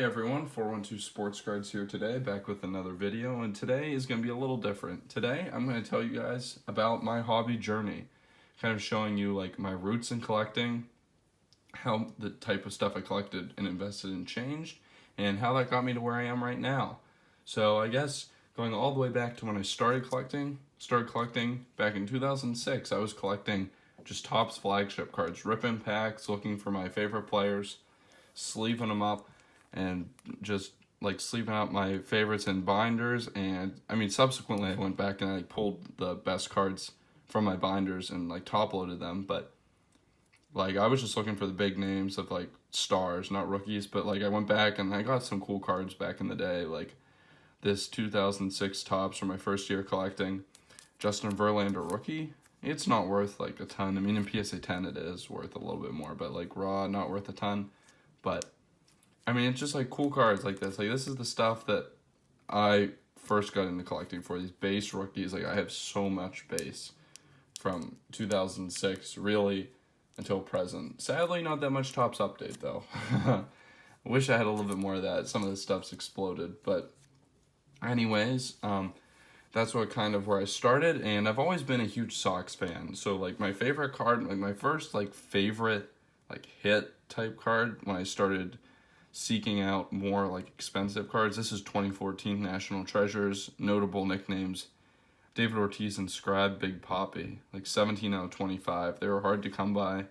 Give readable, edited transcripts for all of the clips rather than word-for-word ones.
Hey everyone, 412 Sports Cards here today, back with another video, and today is going to be a little different. Today, I'm going to tell you guys about my hobby journey, kind of showing you like my roots in collecting, how the type of stuff I collected and invested in changed, and how that got me to where I am right now. So I guess going all the way back to when I started collecting back in 2006, I was collecting just Topps flagship cards, ripping packs, looking for my favorite players, sleeving them up, and just like sleeping out my favorites in binders. And I mean, subsequently I went back and I pulled the best cards from my binders and like top loaded them. But like I was just looking for the big names of like stars, not rookies. But like I went back and I got some cool cards back in the day, like this 2006 Topps from my first year collecting, Justin Verlander rookie. It's not worth like a ton. I mean, in PSA 10 it is worth a little bit more, but like raw, not worth a ton. But I mean, it's just like cool cards like this. Like this is the stuff that I first got into collecting for, these base rookies. Like I have so much base from 2006 really until present. Sadly, not that much Topps update though. I wish I had a little bit more of that. Some of the stuff's exploded, but anyways, that's what kind of where I started, and I've always been a huge Sox fan. So like my favorite card, like my first like favorite like hit type card when I started seeking out more like expensive cards. This is 2014 National Treasures, notable nicknames: David Ortiz and Scribe Big Poppy, like 17 out of 25. They were hard to come by.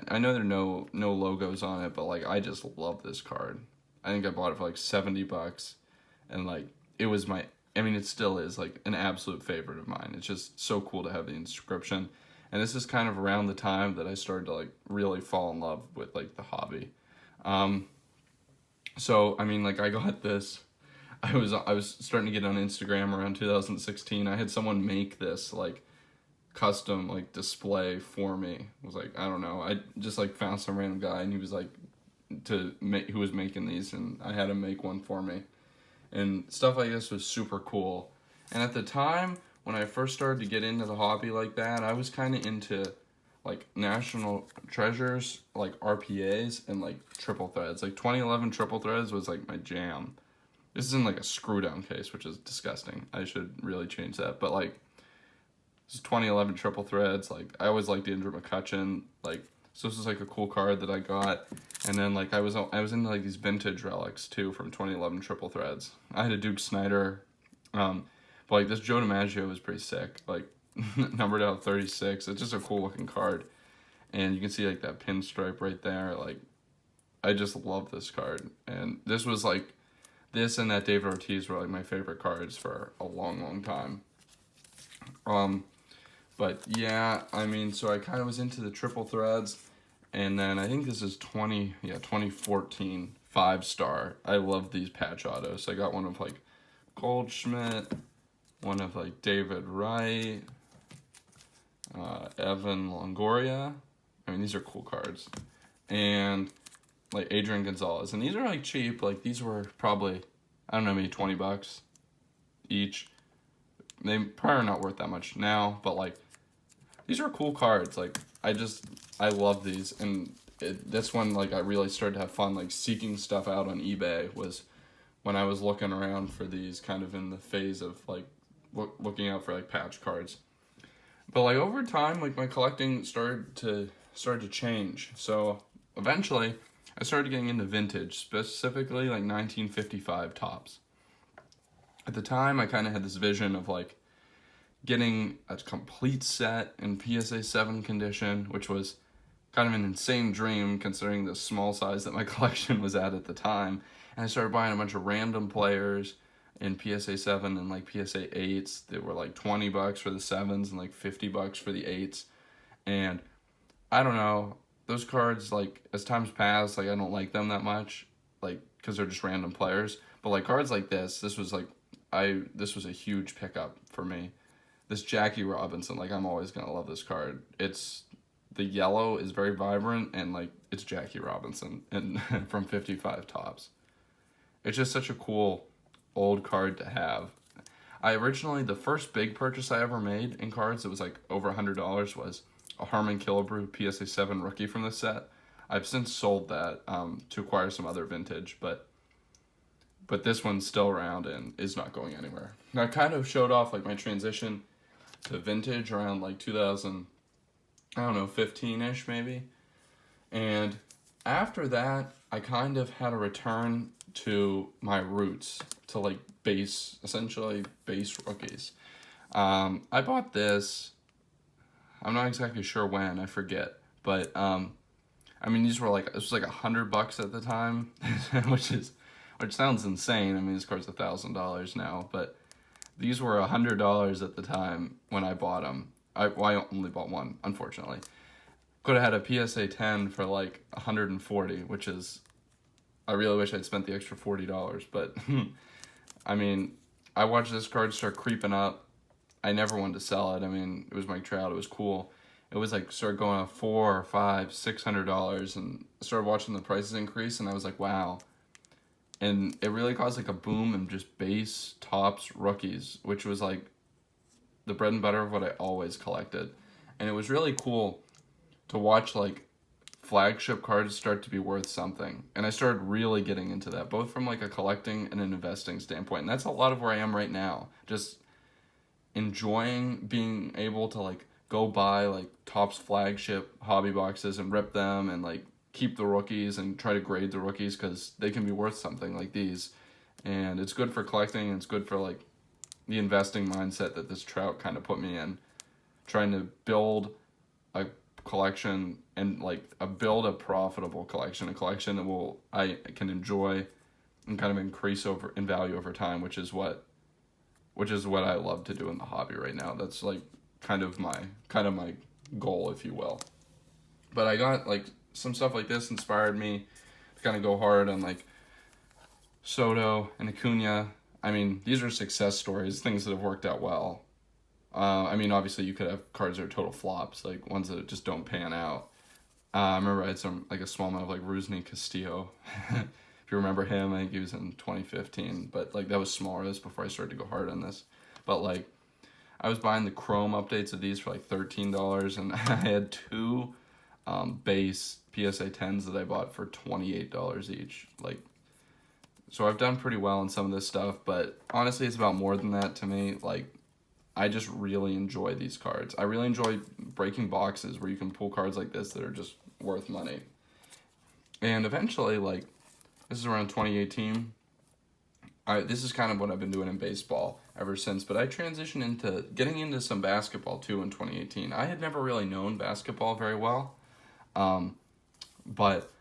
I know there are no logos on it, but like I just love this card. I think I bought it for like $70, and like it was my, I mean it still is like an absolute favorite of mine. It's just so cool to have the inscription. And this is kind of around the time that I started to like really fall in love with like the hobby. So I mean, like I got this. I was starting to get on Instagram around 2016. I had someone make this like custom like display for me. It was like, I don't know. I just like found some random guy and he was like who was making these, and I had him make one for me. And stuff like this was super cool. And at the time when I first started to get into the hobby like that, I was kind of into like National Treasures, like RPAs, and like triple threads. Like 2011 triple threads was like my jam. This is in like a screw down case, which is disgusting. I should really change that. But like this is 2011 triple threads. Like I always liked Andrew McCutchen. Like so this is like a cool card that I got. And then like I was into like these vintage relics too from 2011 triple threads. I had a Duke Snider, but like this Joe DiMaggio was pretty sick. Like numbered out 36. It's just a cool looking card, and you can see like that pinstripe right there. Like I just love this card, and this was like this and that David Ortiz were like my favorite cards for a long time. But yeah, I mean, so I kind of was into the triple threads, and then I think this is 2014 5-star. I love these patch autos. I got one of like Goldschmidt, one of like David Wright, Evan Longoria. I mean, these are cool cards. And like Adrian Gonzalez. And these are like cheap. Like these were probably, I don't know, maybe $20 each. They probably are not worth that much now, but like these are cool cards. Like I love these. And that's when like I really started to have fun like seeking stuff out on eBay, was when I was looking around for these, kind of in the phase of like looking out for like patch cards. But like over time, like my collecting started to change. So eventually I started getting into vintage, specifically like 1955 Topps. At the time, I kind of had this vision of like getting a complete set in PSA 7 condition, which was kind of an insane dream considering the small size that my collection was at the time. And I started buying a bunch of random players in PSA 7 and like PSA 8s. They were like $20 for the 7s and like $50 for the 8s. And I don't know, those cards, like as times pass, like I don't like them that much, like because they're just random players. But like cards like this was like this was a huge pickup for me. This Jackie Robinson, like I'm always gonna love this card. It's the yellow is very vibrant, and like it's Jackie Robinson and from 55 Topps. It's just such a cool old card to have. The first big purchase I ever made in cards that was like over $100 was a Harmon Killebrew PSA 7 rookie from this set. I've since sold that to acquire some other vintage, but this one's still around and is not going anywhere. And I kind of showed off like my transition to vintage around like 2000, I don't know, 15-ish maybe. And after that, I kind of had a return to my roots, to like essentially base rookies. I bought this, I'm not exactly sure when, I forget, but I mean, this was like $100 at the time, which sounds insane. I mean, this card's $1,000 now, but these were $100 at the time when I bought them. I only bought one, unfortunately. Could have had a PSA 10 for like 140, which is, I really wish I'd spent the extra $40, but I mean, I watched this card start creeping up. I never wanted to sell it. I mean, it was Mike Trout. It was cool. It was like started going up $400, $500, $600, and started watching the prices increase, and I was like, wow. And it really caused like a boom in just base, tops, rookies, which was like the bread and butter of what I always collected. And it was really cool to watch like flagship cards start to be worth something. And I started really getting into that, both from like a collecting and an investing standpoint. And that's a lot of where I am right now. Just enjoying being able to like go buy like Topps flagship hobby boxes and rip them and like keep the rookies and try to grade the rookies because they can be worth something like these. And it's good for collecting, and it's good for like the investing mindset that this Trout kind of put me in, trying to build a collection and like build a profitable collection, a collection that I can enjoy and kind of increase in value over time, which is what I love to do in the hobby right now. That's like kind of my goal, if you will. But I got like some stuff like this inspired me to kind of go hard on like Soto and Acuna. I mean, these are success stories, things that have worked out well. I mean, obviously you could have cards that are total flops, like ones that just don't pan out. I remember I had a small amount of like Rusney Castillo. If you remember him, I think he was in 2015, but like that was smaller. This before I started to go hard on this. But like I was buying the Chrome updates of these for like $13, and I had two base PSA 10s that I bought for $28 each. Like, so I've done pretty well in some of this stuff, but honestly, it's about more than that to me. Like, I just really enjoy these cards. I really enjoy breaking boxes where you can pull cards like this that are just worth money. And eventually, like, this is around 2018. This is kind of what I've been doing in baseball ever since, but I transitioned into getting into some basketball too in 2018. I had never really known basketball very well, but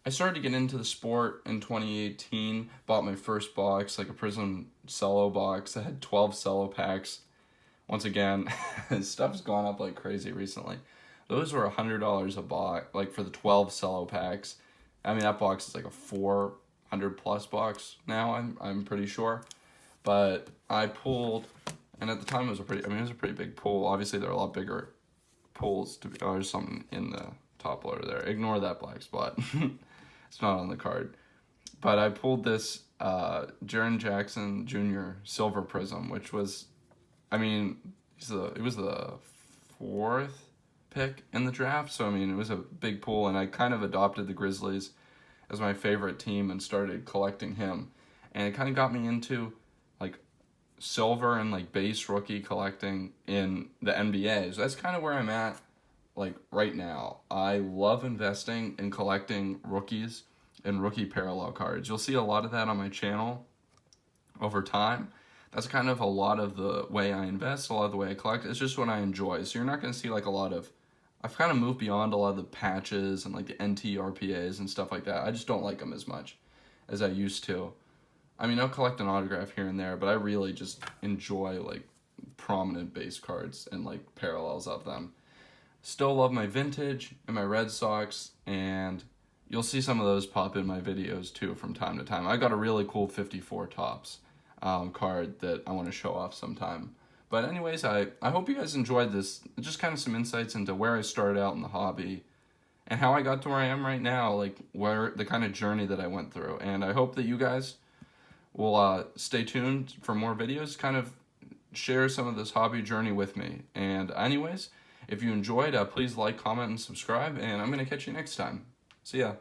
I started to get into the sport in 2018, bought my first box, like a Prism Cello box that had 12 cello packs. Once again, stuff's gone up like crazy recently. Those were $100 a box, like for the 12 cello packs. I mean, that box is like a 400 plus box now, I'm pretty sure. But I pulled, and at the time it was a pretty big pull. Obviously there are a lot bigger pulls there's something in the top loader there. Ignore that black spot. It's not on the card. But I pulled this Jaren Jackson Jr. Silver Prism, which was, I mean, it was the 4th pick in the draft. So, I mean, it was a big pull, and I kind of adopted the Grizzlies as my favorite team and started collecting him. And it kind of got me into, like, silver and, like, base rookie collecting in the NBA. So that's kind of where I'm at, like, right now. I love investing and collecting rookies and rookie parallel cards. You'll see a lot of that on my channel over time. That's kind of a lot of the way I invest, a lot of the way I collect. It's just what I enjoy. So you're not going to see like a lot of, I've kind of moved beyond a lot of the patches and like the NT RPAs and stuff like that. I just don't like them as much as I used to. I mean, I'll collect an autograph here and there, but I really just enjoy like prominent base cards and like parallels of them. Still love my vintage and my Red Sox, and you'll see some of those pop in my videos too from time to time. I got a really cool 54 Topps card that I want to show off sometime. But anyways, I hope you guys enjoyed this. Just kind of some insights into where I started out in the hobby and how I got to where I am right now, like where the kind of journey that I went through. And I hope that you guys will stay tuned for more videos, kind of share some of this hobby journey with me. And anyways, if you enjoyed, please like, comment, and subscribe, and I'm going to catch you next time. So yeah,